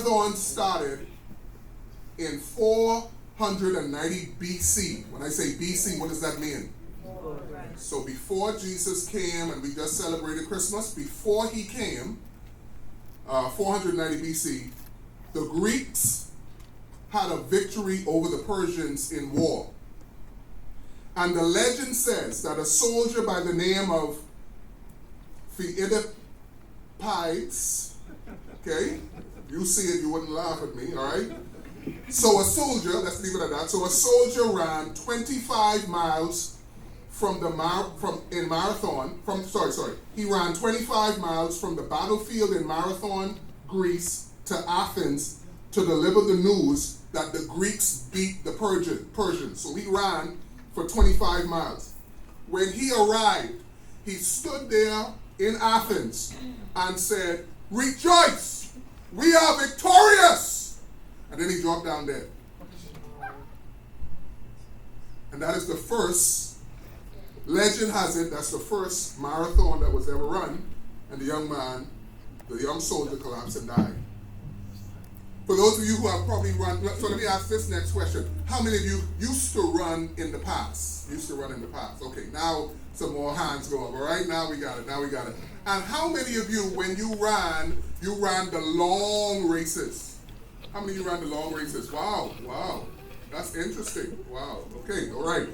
marathon started in 490 BC. When I say BC, what does that mean? So before Jesus came, and we just celebrated Christmas, before he came, 490 BC, the Greeks had a victory over the Persians in war. And the legend says that a soldier by the name of Pheidippides, okay, you see it, you wouldn't laugh at me, all right? So a soldier, let's leave it at that. So a soldier ran 25 miles he ran 25 miles from the battlefield in Marathon, Greece, to Athens to deliver the news that the Greeks beat the Persians. So he ran for 25 miles. When he arrived, he stood there in Athens and said, "Rejoice! We are victorious!" And then he dropped down dead. And that is the first, legend has it, that's the first marathon that was ever run, and the young soldier collapsed and died. For those of you who have probably run, so let me ask this next question. How many of you used to run in the past? Okay, now some more hands go up, all right? Now we got it. And how many of you, when you ran the long races? How many of you ran the long races? Wow. That's interesting. Wow. Okay, all right.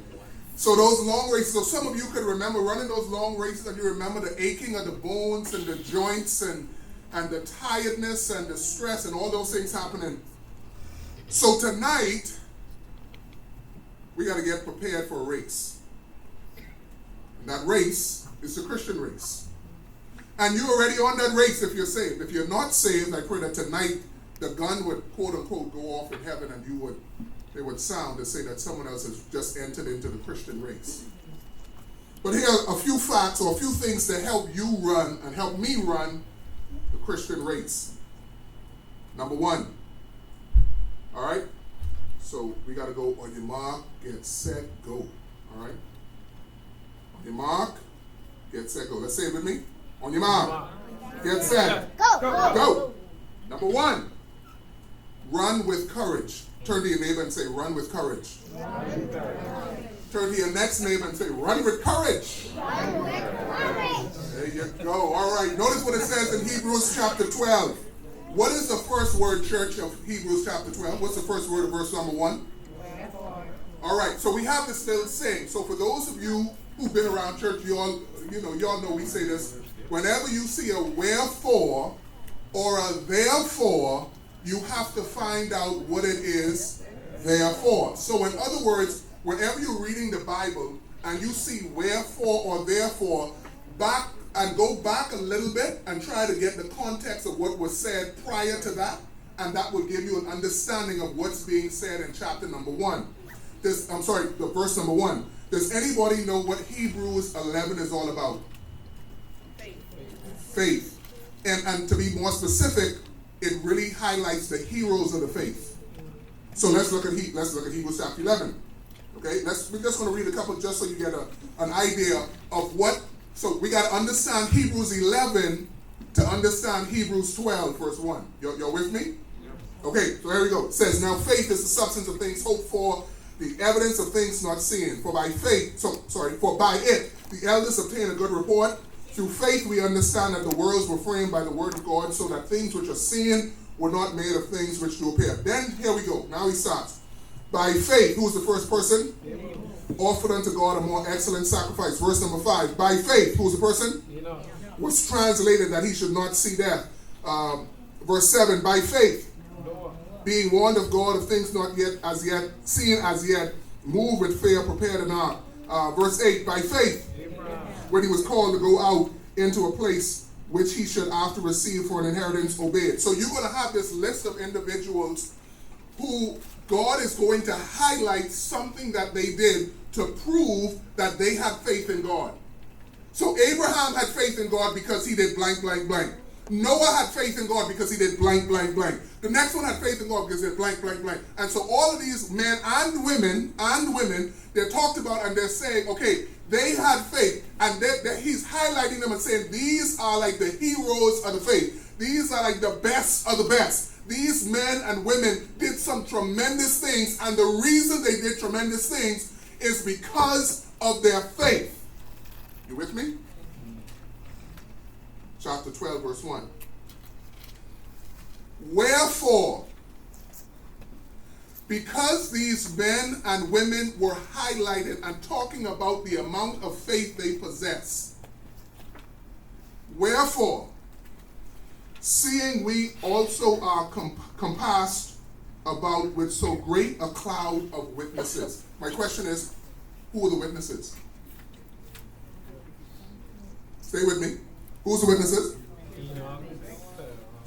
So those long races, so some of you could remember running those long races, and you remember the aching of the bones and the joints and the tiredness and the stress and all those things happening. So tonight, we got to get prepared for a race. And that race is the Christian race. And you're already on that race if you're saved. If you're not saved, I pray that tonight the gun would, quote unquote, go off in heaven, and they would sound to say that someone else has just entered into the Christian race. But here are a few facts or a few things to help you run and help me run the Christian race. Number one, all right? So we got to go on your mark, get set, go. All right? On your mark, get set, go. Let's say it with me. On your mark, get set, go. Number one, run with courage. Turn to your neighbor and say, run with courage. Turn to your next neighbor and say, run with courage. There you go. All right. Notice what it says in Hebrews chapter 12. What is the first word, church, of Hebrews chapter 12? What's the first word of verse number 1? All right. So we have this little saying. So for those of you who've been around church, y'all know we say this. Whenever you see a wherefore or a therefore, you have to find out what it is therefore. So in other words, whenever you're reading the Bible and you see wherefore or therefore, go back a little bit and try to get the context of what was said prior to that, and that will give you an understanding of what's being said in chapter number 1. The verse number 1. Does anybody know what Hebrews 11 is all about? Faith. And to be more specific, it really highlights the heroes of the faith. So let's look at Hebrews chapter 11. Okay, we're just going to read a couple just so you get an idea of what. So we got to understand Hebrews 11 to understand Hebrews 12, verse 1. You're with me? Okay, so here we go. It says, now faith is the substance of things hoped for, the evidence of things not seen. For by it, the elders obtain a good report. Through faith we understand that the worlds were framed by the word of God, so that things which are seen were not made of things which do appear. Then, here we go. Now he starts. By faith, who's the first person? Offered unto God a more excellent sacrifice. Verse number 5. By faith, who's the person? Was translated that he should not see death. Verse 7. By faith, being warned of God of things not yet as yet seen as yet, moved with fear, prepared an ark. Verse 8. By faith, when he was called to go out into a place which he should after receive for an inheritance, obeyed. So you're going to have this list of individuals who God is going to highlight something that they did to prove that they had faith in God. So Abraham had faith in God because he did blank, blank, blank. Noah had faith in God because he did blank, blank, blank. The next one had faith in God because he did blank, blank, blank. And so all of these men and women, they're talked about and they're saying, okay, they had faith. And he's highlighting them and saying, these are like the heroes of the faith. These are like the best of the best. these men and women did some tremendous things, and the reason they did tremendous things is because of their faith. You with me? Chapter 12, verse 1. Wherefore, because these men and women were highlighted and talking about the amount of faith they possess, wherefore, seeing we also are compassed about with so great a cloud of witnesses. My question is, who are the witnesses? Stay with me. Who's the witnesses?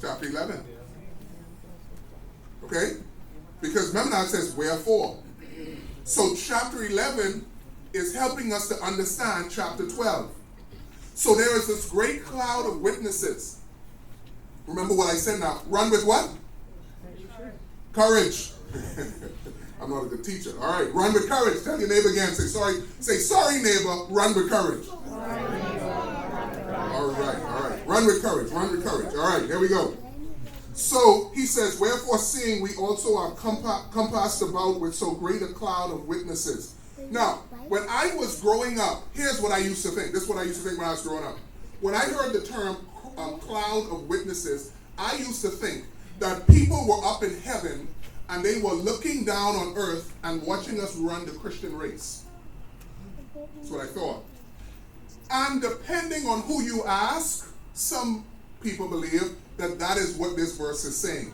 Chapter 11. Okay? Because remember now it says, wherefore. So chapter 11 is helping us to understand chapter 12. So there is this great cloud of witnesses. Remember what I said now. Run with what? Courage. I'm not a good teacher. All right. Run with courage. Tell your neighbor again. Say sorry. Say sorry, neighbor. Run with courage. All right. Run with courage. Run with courage. All right. There we go. So he says, wherefore seeing we also are compassed about with so great a cloud of witnesses. Now, when I was growing up, here's what I used to think. This is what I used to think when I was growing up. When I heard the term cloud of witnesses, I used to think that people were up in heaven and they were looking down on earth and watching us run the Christian race. That's what I thought. And depending on who you ask, some people believe that is what this verse is saying.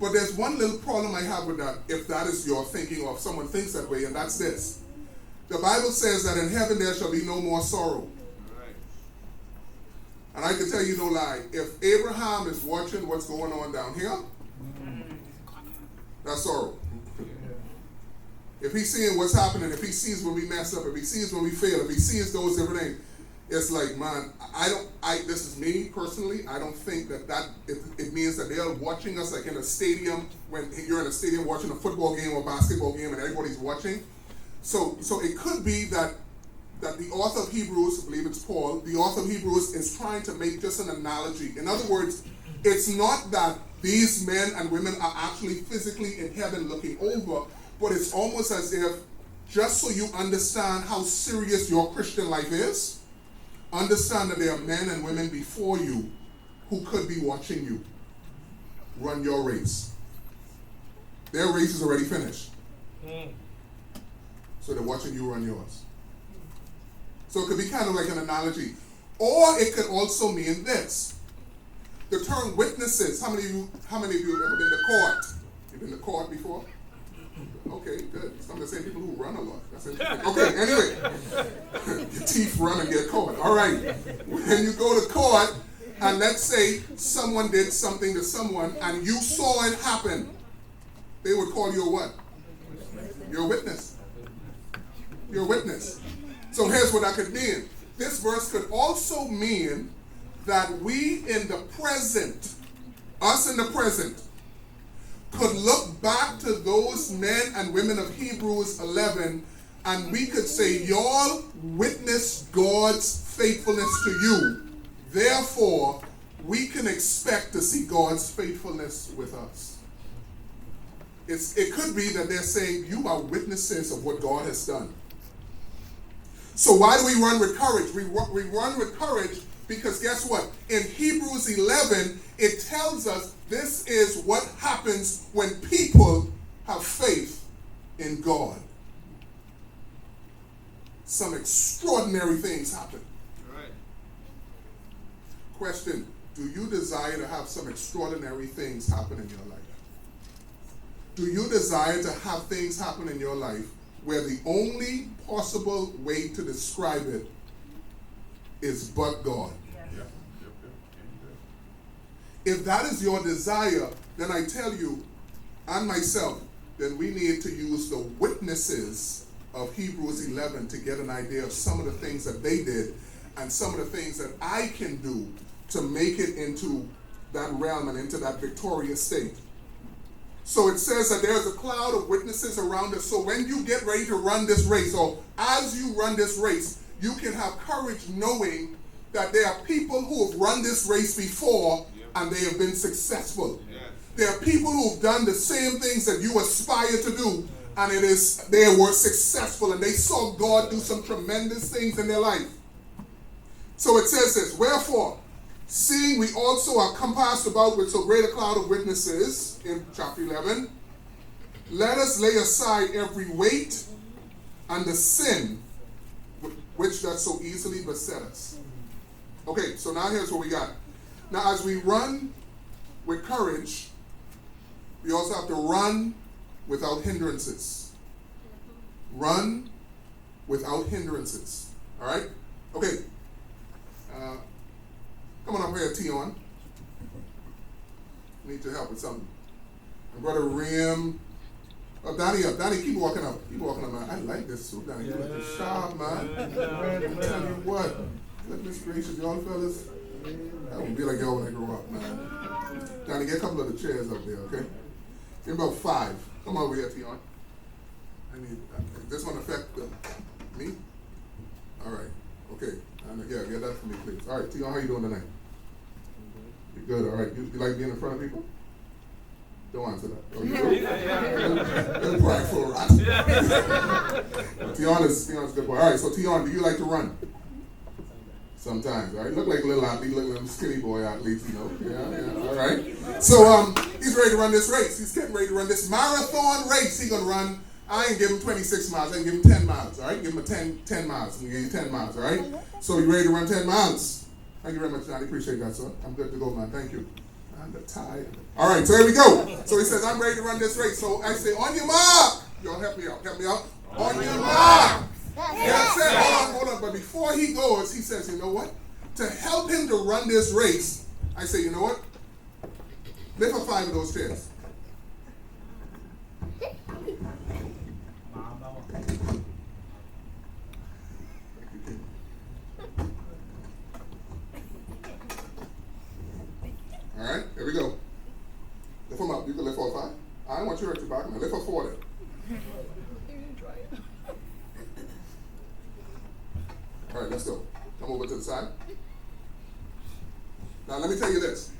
But there's one little problem I have with that, if that is your thinking or if someone thinks that way, and that's this. The Bible says that in heaven there shall be no more sorrow. And I can tell you no lie, if Abraham is watching what's going on down here, that's sorrow. If he's seeing what's happening, if he sees when we mess up, if he sees when we fail, if he sees those different things, it's like, man, this is me personally, I don't think that it means that they're watching us like in a stadium, when you're in a stadium watching a football game or basketball game and everybody's watching. So it could be that the author of Hebrews, I believe it's Paul, the author of Hebrews is trying to make just an analogy. In other words, it's not that these men and women are actually physically in heaven looking over, but it's almost as if, just so you understand how serious your Christian life is, understand that there are men and women before you who could be watching you run your race. Their race is already finished. So they're watching you run yours. So it could be kind of like an analogy. Or it could also mean this. The term witnesses, how many of you have ever been to court? You've been to court before? Okay, good. Some of the same people who run a lot. That's interesting. Okay, anyway. Your teeth run and get caught. All right. When you go to court, and let's say someone did something to someone, and you saw it happen, they would call you a what? You're a witness. You're a witness. So here's what that could mean. This verse could also mean that we in the present, us in the present, could look back to those men and women of Hebrews 11 and we could say, y'all witnessed God's faithfulness to you. Therefore, we can expect to see God's faithfulness with us. It could be that they're saying, you are witnesses of what God has done. So why do we run with courage? We run with courage because guess what? In Hebrews 11, it tells us this is what happens when people have faith in God. Some extraordinary things happen. Right. Question, do you desire to have some extraordinary things happen in your life? Do you desire to have things happen in your life where the only possible way to describe it is but God? If that is your desire, then I tell you, and myself, then we need to use the witnesses of Hebrews 11 to get an idea of some of the things that they did and some of the things that I can do to make it into that realm and into that victorious state. So it says that there's a cloud of witnesses around us. So when you get ready to run this race, or as you run this race, you can have courage knowing that there are people who have run this race before and they have been successful. There are people who've done the same things that you aspire to do, and they were successful, and they saw God do some tremendous things in their life. So it says this, wherefore, seeing we also are compassed about with so great a cloud of witnesses, in chapter 11, let us lay aside every weight and the sin which does so easily beset us. Okay, so now here's what we got. Now as we run with courage, we also have to run without hindrances. Run without hindrances. All right? Okay. Come on up here, Tion. Need your help with something. And Brother Rim. Oh, Donnie up. Donnie, keep walking up. Keep walking up, man. I like this suit, Donnie. You look sharp, man. I tell you what. Goodness gracious, y'all fellas. That would be like y'all when I grow up, man. Donnie, get a couple of the chairs up there, okay? Give about 5. Come over here, Tion. This one affect me? All right. Okay. Yeah, get that for me, please. All right, Tion, how you doing tonight? You good? All right. You like being in front of people? Don't answer that. Oh, you do? You're prideful, right? Tion is a good boy. All right, so Tion, do you like to run? Sometimes, all right? Look like a little athlete, look like a skinny boy athlete, you know. Yeah, all right. So he's ready to run this race. He's getting ready to run this marathon race. He's gonna run. I ain't give him 26 miles. I ain't give him 10 miles, all right? Give him 10 miles. I'm gonna give you 10 miles, all right? So you ready to run 10 miles? Thank you very much, Johnny. Appreciate that, sir. I'm good to go, man. Thank you. And the tie. All right, so here we go. So he says, I'm ready to run this race. So I say, on your mark. Y'all help me out. Help me out. On your mark. Yeah, say, hold on. But before he goes, he says, you know what? To help him to run this race, I say, you know what? Lift up 5 of those chairs. All right, here we go. Lift them up. You can lift all 5. I don't want you to hurt your back, man. Lift up 4 then. All right, let's go. Come over to the side. Now, let me tell you this.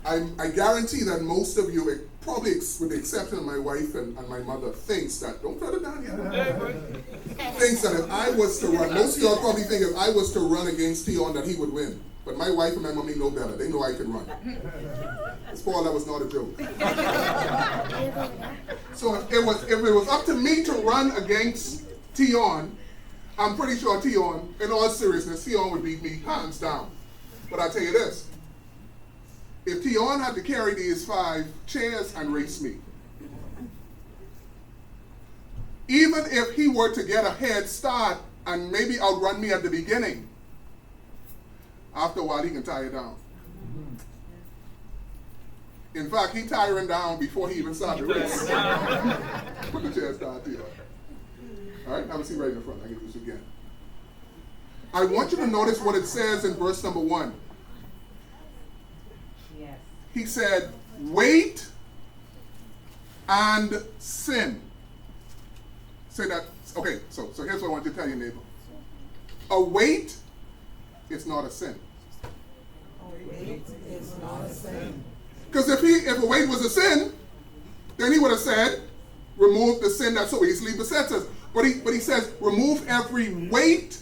I guarantee that most of you, probably with the exception of my wife and my mother, thinks that, don't put it down yet, thinks that if I was to run, most of y'all probably think if I was to run against Tion that he would win. But my wife and my mommy know better. They know I can run. Paul, that was not a joke. So if it was up to me to run against Tion, I'm pretty sure Tion, in all seriousness, Tion would beat me hands down. But I tell you this, if Tion had to carry these 5 chairs and race me, even if he were to get a head start and maybe outrun me at the beginning, after a while he can tie it down. In fact, he tiring down before he even started the race. Put the chairs down, Tion. All right, have a seat right in the front. I get this again. I want you to notice what it says in verse number 1. Yes. He said, weight and sin. Say that. Okay, so here's what I want you to tell your neighbor. A weight is not a sin. A weight is not a sin. Because if a weight was a sin, then he would have said, remove the sin that so easily besets us. But he says, remove every weight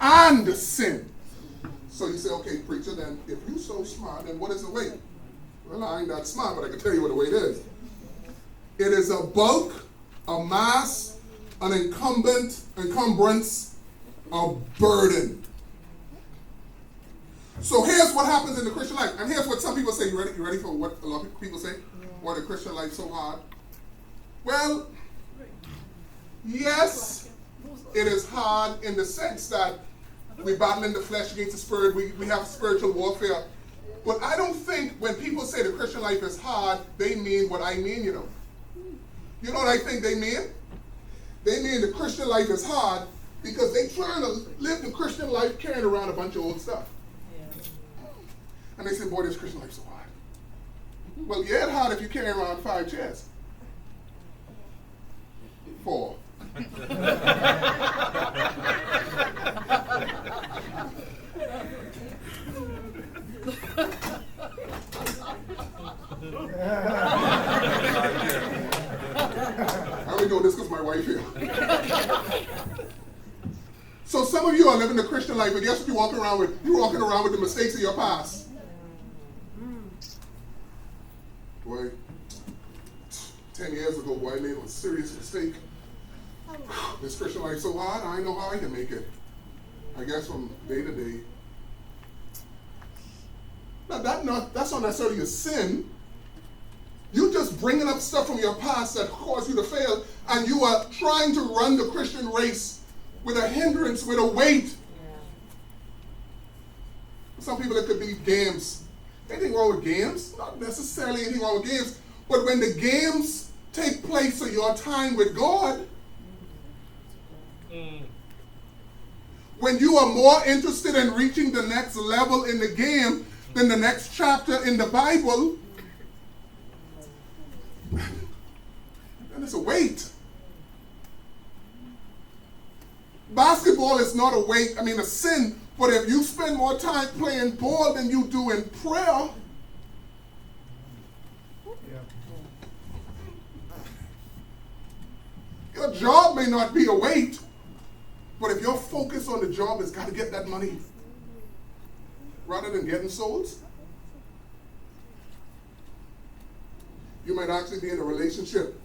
and sin. So you say, okay, preacher, then if you're so smart, then what is a weight? Well, I ain't that smart, but I can tell you what a weight is. It is a bulk, a mass, an encumbrance, a burden. So here's what happens in the Christian life. And here's what some people say. You ready for what a lot of people say? Why the Christian life so hard? Well, yes, it is hard in the sense that we battle in the flesh against the spirit. We have spiritual warfare. But I don't think when people say the Christian life is hard, they mean what I mean, you know. You know what I think they mean? They mean the Christian life is hard because they trying to live the Christian life carrying around a bunch of old stuff. And they say, boy, this Christian life's so hard. Well, yeah, it's hard if you carry around 5 chairs. 4. I only know this because my wife here. So some of you are living the Christian life, but guess what you're walking around with? You're walking around with the mistakes of your past. Boy, 10 years ago, boy, I made a serious mistake. This Christian life so hard, I know how I can make it. I guess from day to day. Now that's not necessarily a sin. You just bringing up stuff from your past that caused you to fail, and you are trying to run the Christian race with a hindrance, with a weight. Some people, it could be games. Anything wrong with games? Not necessarily anything wrong with games. But when the games take place of your time with God, when you are more interested in reaching the next level in the game than the next chapter in the Bible, then it's a weight. Basketball is not a weight, a sin, but if you spend more time playing ball than you do in prayer, your job may not be a weight, but if your focus on the job is got to get that money rather than getting souls, you might actually be in a relationship.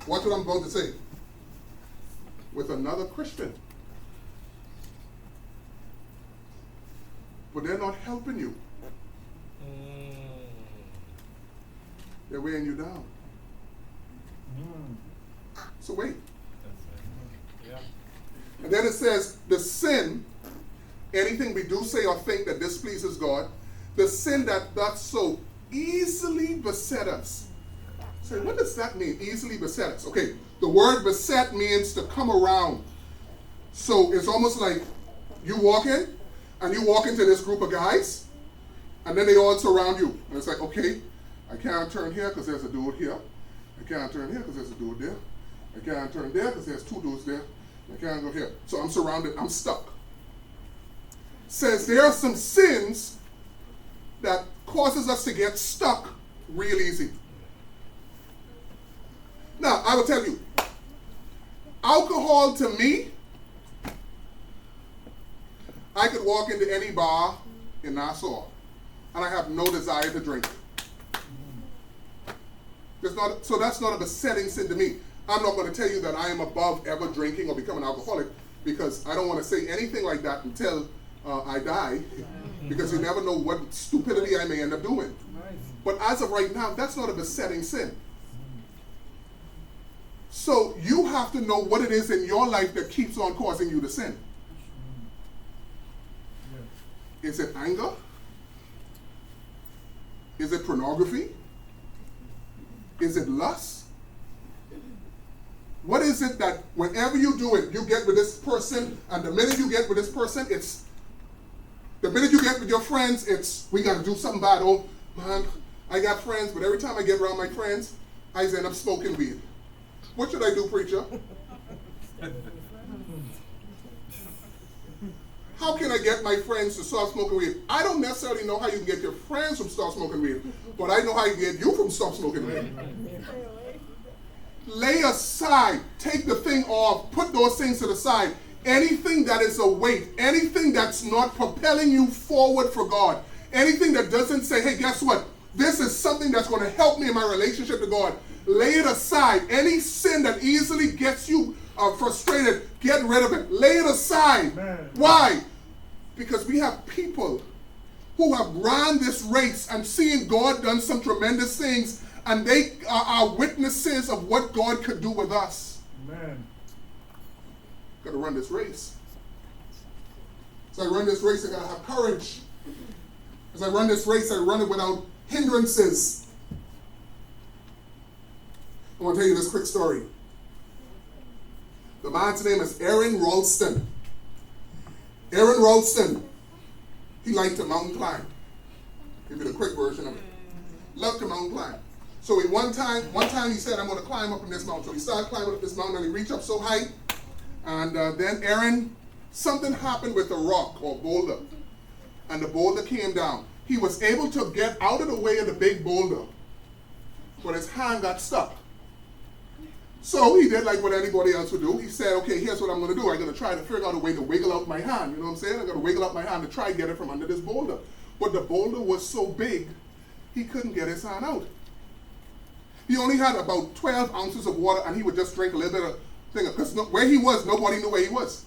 Watch what I'm about to say. With another Christian. But they're not helping you. They're weighing you down. So wait. And then it says, the sin, anything we do, say, or think that displeases God, the sin that doth so easily beset us. So what does that mean, easily beset us? Okay, the word beset means to come around. So it's almost like you walk in, and you walk into this group of guys, and then they all surround you. And it's like, okay, I can't turn here because there's a dude here. I can't turn here because there's a dude there. I can't turn there because there's two dudes there. I can't go here. So I'm surrounded, I'm stuck. Says there are some sins that causes us to get stuck real easy. Now, I will tell you, alcohol to me, I could walk into any bar in Nassau and I have no desire to drink. So that's not a besetting sin to me. I'm not going to tell you that I am above ever drinking or becoming an alcoholic, because I don't want to say anything like that until I die, because you never know what stupidity I may end up doing. But as of right now, that's not a besetting sin. So you have to know what it is in your life that keeps on causing you to sin. Is it anger? Is it pornography? Is it lust? What is it that whenever you do it, you get with this person, and the minute you get with this person, it's, the minute you get with your friends, it's, we got to do something bad. Oh, man, I got friends, but every time I get around my friends, I end up smoking weed. What should I do, preacher? How can I get my friends to stop smoking weed? I don't necessarily know how you can get your friends from stop smoking weed, but I know how you can get you from stop smoking weed. Lay aside, take the thing off, put those things to the side. Anything that is a weight, anything that's not propelling you forward for God, anything that doesn't say, hey, guess what? This is something that's going to help me in my relationship to God. Lay it aside. Any sin that easily gets you frustrated, get rid of it. Lay it aside. Amen. Why? Because we have people who have run this race and seen God done some tremendous things, and they are witnesses of what God could do with us. Amen. Got to run this race. As I run this race, I got to have courage. As I run this race, I run it without hindrances. I want to tell you this quick story. The man's name is Aaron Ralston. Aaron Ralston, he liked to mountain climb. Give you the quick version of it. Loved to mountain climb. So one time he said, I'm going to climb up in this mountain. So he started climbing up this mountain, and he reached up so high. And then Aaron, something happened with a rock or boulder. And the boulder came down. he was able to get out of the way of the big boulder, but his hand got stuck. So he did like what anybody else would do. He said, okay, here's what I'm going to do. I'm going to try to figure out a way to wiggle out my hand. You know what I'm saying? I'm going to wiggle out my hand to try to get it from under this boulder. But the boulder was so big, he couldn't get his hand out. He only had about 12 ounces of water, and he would just drink a little bit of thing. Because where he was, nobody knew where he was.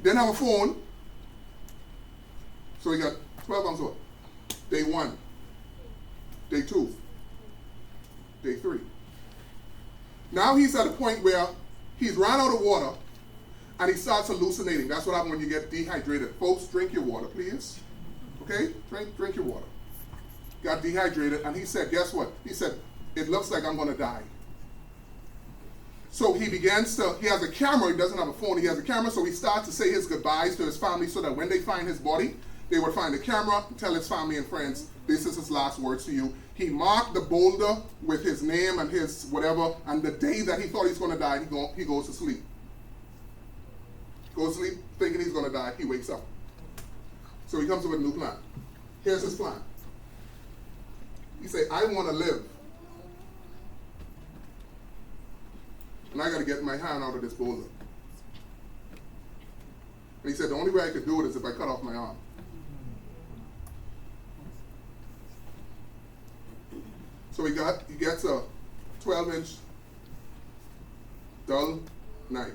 Didn't have a phone. So he got 12 ounces of water. Day 1. Day 2. Day 3. Now he's at a point where he's run out of water and he starts hallucinating. That's what happens when you get dehydrated. Folks, drink your water, please. Okay? Drink your water. Got dehydrated, and he said, guess what? He said, it looks like I'm going to die. So he has a camera. He doesn't have a phone. He has a camera, so he starts to say his goodbyes to his family so that when they find his body, they would find the camera and tell his family and friends, this is his last words to you. He marked the boulder with his name and his whatever, and the day that he thought he's going to die, he goes to sleep. Goes to sleep thinking he's going to die. He wakes up. So he comes up with a new plan. Here's his plan. He said, I want to live. And I got to get my hand out of this boulder. And he said, the only way I could do it is if I cut off my arm. So he gets a 12-inch dull knife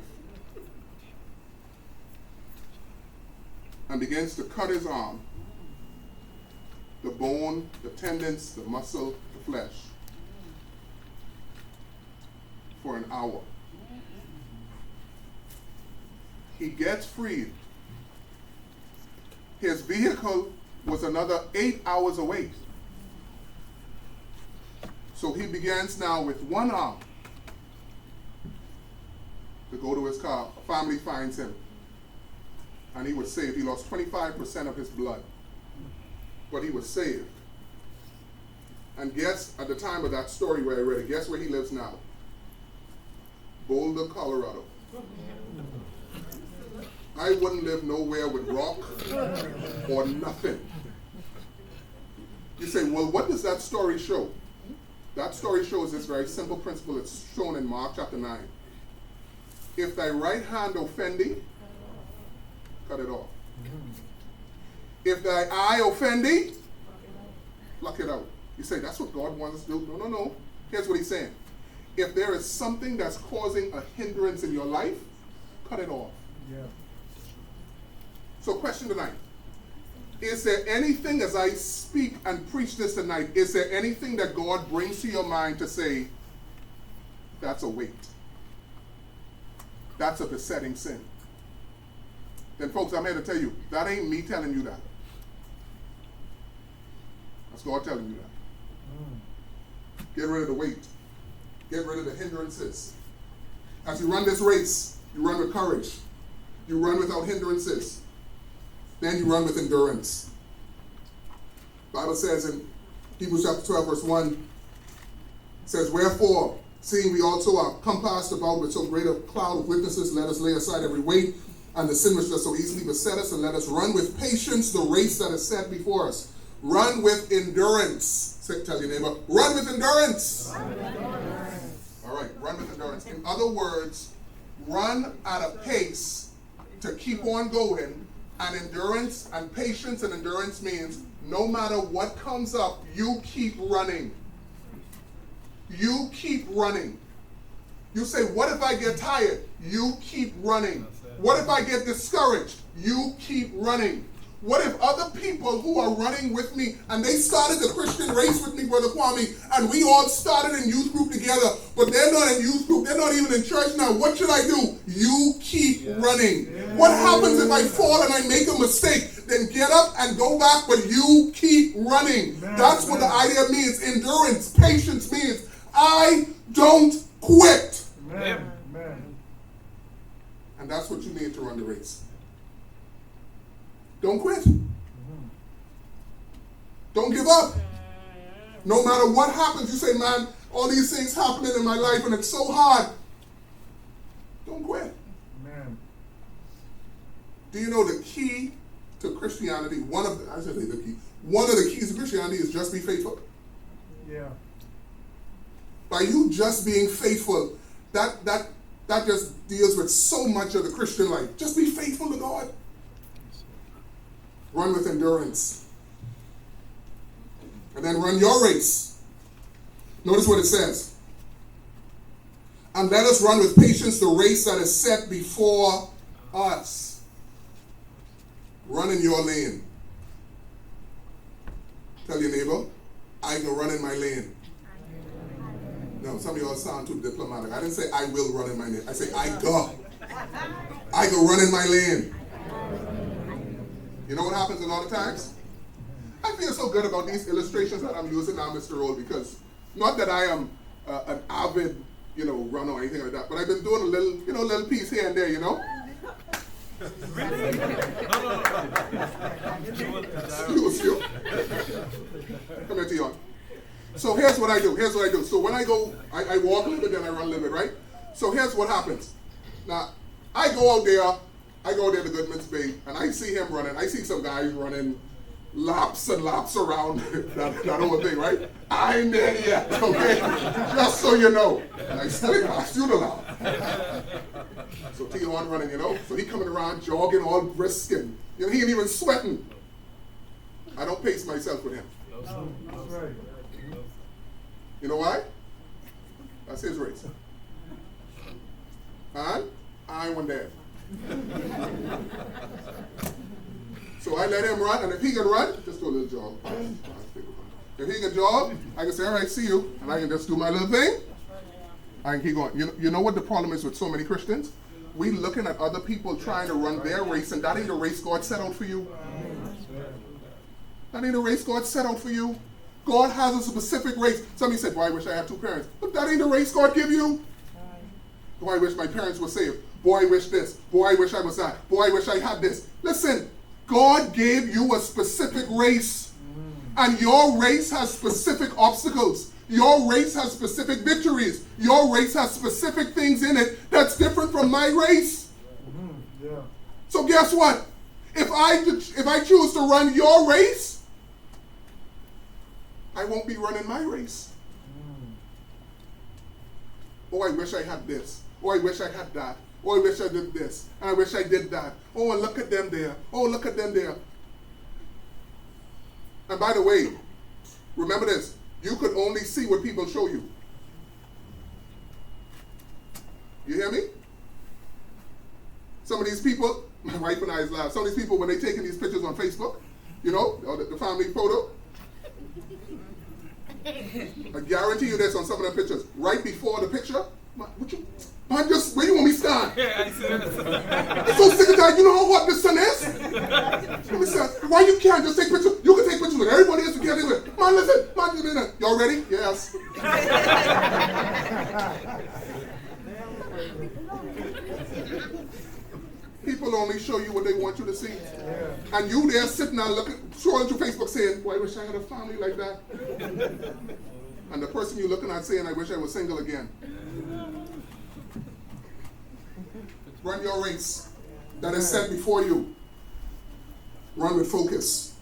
and begins to cut his arm, the bone, the tendons, the muscle, the flesh, for an hour. He gets freed. His vehicle was another 8 hours away. So he begins now with one arm to go to his car. A family finds him. And he was saved. He lost 25% of his blood. But he was saved. And guess, at the time of that story where I read it, guess where he lives now? Boulder, Colorado. I wouldn't live nowhere with rock or nothing. You say, well, what does that story show? That story shows this very simple principle. It's shown in Mark chapter 9. If thy right hand offend thee, cut it off. If thy eye offend thee, pluck it out. You say, that's what God wants us to do? No. Here's what he's saying. If there is something that's causing a hindrance in your life, cut it off. Yeah. So question tonight. Is there anything, as I speak and preach this tonight, is there anything that God brings to your mind to say, that's a weight? That's a besetting sin? Then folks, I'm here to tell you, that ain't me telling you that. That's God telling you that. Get rid of the weight. Get rid of the hindrances. As you run this race, you run with courage. You run without hindrances. Then you run with endurance. The Bible says in Hebrews chapter 12, verse 1, it says, wherefore, seeing we also are compassed about with so great a cloud of witnesses, let us lay aside every weight and the sin which does so easily beset us, and let us run with patience the race that is set before us. Run with endurance. Tell your neighbor, run with endurance. Run with endurance. All right, run with endurance. In other words, run at a pace to keep on going. And endurance and patience and endurance means no matter what comes up, you keep running. You keep running. You say, what if I get tired? You keep running. What if I get discouraged? You keep running. What if other people who are running with me, and they started the Christian race with me, Brother Kwame, and we all started in youth group together, but they're not in youth group, they're not even in church now. What should I do? You keep running. What happens if I fall and I make a mistake? Then get up and go back, but you keep running. That's what the idea means. Endurance, patience means I don't quit. And that's what you need to run the race. Don't quit. Don't give up. No matter what happens, you say, man, all these things happening in my life and it's so hard. Don't quit. Amen. Do you know the key to Christianity? one of the keys of Christianity is just be faithful. Yeah. By you just being faithful, that just deals with so much of the Christian life. Just be faithful to God. Run with endurance. And then run your race. Notice what it says. And let us run with patience the race that is set before us. Run in your lane. Tell your neighbor, I can run in my lane. No, some of y'all sound too diplomatic. I didn't say I will run in my lane. I say I go. I can run in my lane. You know what happens a lot of times? I feel so good about these illustrations that I'm using now, Mr. Roll, because not that I am an avid, runner or anything like that, but I've been doing a little piece here and there, You. Come here, Tion. So here's what I do. So when I go, I walk a little bit, then I run a little bit, right? So here's what happens. Now, I go there to Goodman's Bay, and I see him running. I see some guys running laps and laps around that whole thing, right? I ain't there yet, okay? Just so you know. And I still pass you the lap. So Tion running, So he coming around jogging all brisk and, he ain't even sweating. I don't pace myself with him. Oh, that's right. You know why? That's his race. And I went there. So I let him run, and if he can run, just do a little jog. If he can jog, I can say, all right, see you, and I can just do my little thing. I can keep going. You know what the problem is with so many Christians? We looking at other people trying to run their race, and that ain't the race God set out for you. That ain't the race God set out for you. God has a specific race. Somebody said, boy, I wish I had two parents. But that ain't the race God give you. Boy, I wish my parents were saved. Boy, I wish this. Boy, I wish I was that. Boy, I wish I had this. Listen, God gave you a specific race. And your race has specific obstacles. Your race has specific victories. Your race has specific things in it that's different from my race. Yeah. So guess what? If I choose to run your race, I won't be running my race. Oh, I wish I had this. Oh, I wish I had that. Oh, I wish I did this. And I wish I did that. Oh, and look at them there. Oh, look at them there. And by the way, remember this. You could only see what people show you. You hear me? Some of these people, my wife and I laugh, some of these people, when they're taking these pictures on Facebook, or the family photo, I guarantee you this on some of the pictures. Right before the picture, where you want me to stand? I'm so sick of that. You know how hot this sun is? Why you can't just take pictures? You can take pictures with everybody else you can't do it. Man, listen. Y'all ready? Yes. People only show you what they want you to see. Yeah. And you there sitting there scrolling through Facebook saying, boy, I wish I had a family like that. And the person you're looking at saying, I wish I was single again. Run your race that is set before you. Run with focus.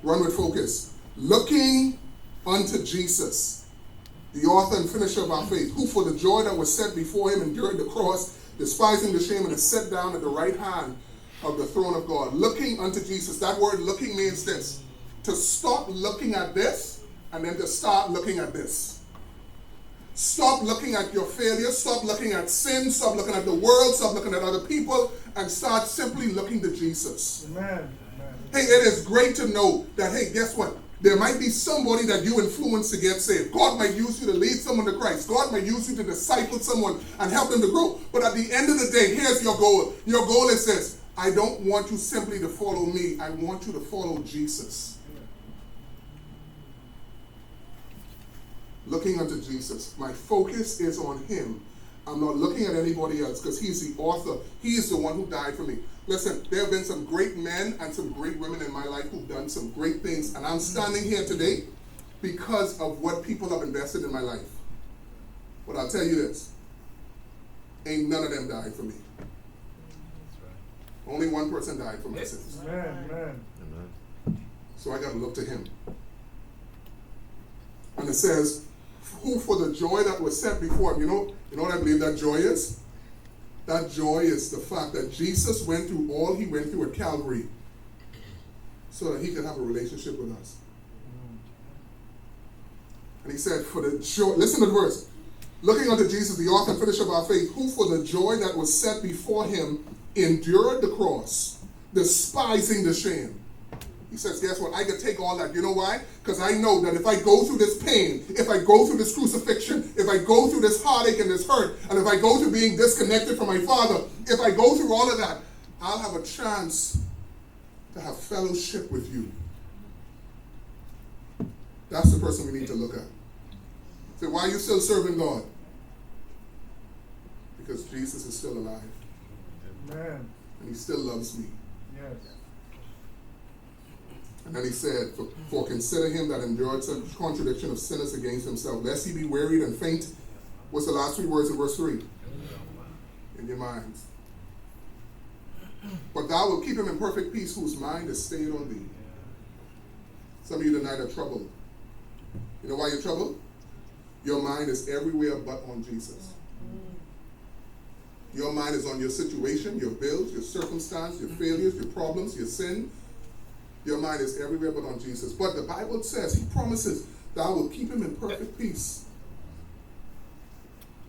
Run with focus. Looking unto Jesus, the author and finisher of our faith, who for the joy that was set before him endured the cross, despising the shame, and is set down at the right hand of the throne of God. Looking unto Jesus. That word looking means this. To stop looking at this and then to start looking at this. Stop looking at your failures. Stop looking at sin. Stop looking at the world. Stop looking at other people and start simply looking to Jesus. Amen. Hey, it is great to know that, hey, guess what? There might be somebody that you influence to get saved. God might use you to lead someone to Christ. God might use you to disciple someone and help them to grow. But at the end of the day, here's your goal. Your goal is this. I don't want you simply to follow me. I want you to follow Jesus. Looking unto Jesus. My focus is on him. I'm not looking at anybody else because he's the author. He is the one who died for me. Listen, there have been some great men and some great women in my life who've done some great things. And I'm standing here today because of what people have invested in my life. But I'll tell you this. Ain't none of them died for me. That's right. Only one person died for my sins. Amen. So I got to look to him. And it says, who for the joy that was set before him. You know what I believe that joy is? That joy is the fact that Jesus went through all he went through at Calvary so that he could have a relationship with us. And he said, for the joy, listen to the verse. Looking unto Jesus, the author and finisher of our faith, who for the joy that was set before him endured the cross, despising the shame. He says, guess what? I can take all that. You know why? Because I know that if I go through this pain, if I go through this crucifixion, if I go through this heartache and this hurt, and if I go through being disconnected from my Father, if I go through all of that, I'll have a chance to have fellowship with you. That's the person we need to look at. Say, why are you still serving God? Because Jesus is still alive. Amen. And he still loves me. Yes. And then he said, for consider him that endured such contradiction of sinners against himself, lest he be wearied and faint. What's the last three words in verse 3? In your minds. But thou wilt keep him in perfect peace, whose mind is stayed on thee. Some of you tonight are troubled. You know why you're troubled? Your mind is everywhere but on Jesus. Your mind is on your situation, your bills, your circumstance, your failures, your problems, your sin. Your mind is everywhere but on Jesus. But the Bible says, he promises, thou will keep him in perfect peace,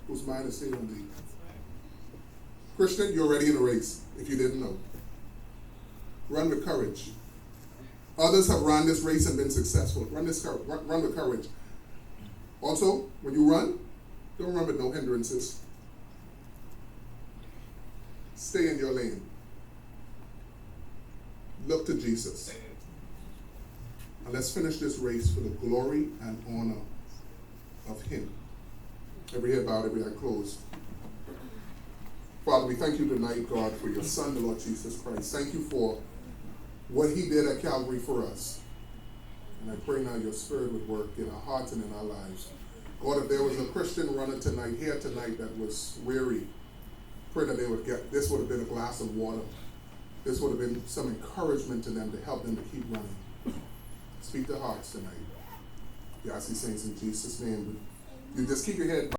whose mind is stayed on thee. Christian, you're already in a race, if you didn't know. Run with courage. Others have run this race and been successful. Run with courage. Also, when you run, don't run with no hindrances. Stay in your lane. Look to Jesus. And let's finish this race for the glory and honor of him. Every head bowed, every eye closed. Father, we thank you tonight, God, for your Son, the Lord Jesus Christ. Thank you for what he did at Calvary for us. And I pray now your Spirit would work in our hearts and in our lives. God, if there was a Christian runner here tonight that was weary, pray that they would get, this would have been a glass of water. This would have been some encouragement to them to help them to keep running. Speak to hearts tonight. We ask these things in Jesus' name. You just keep your head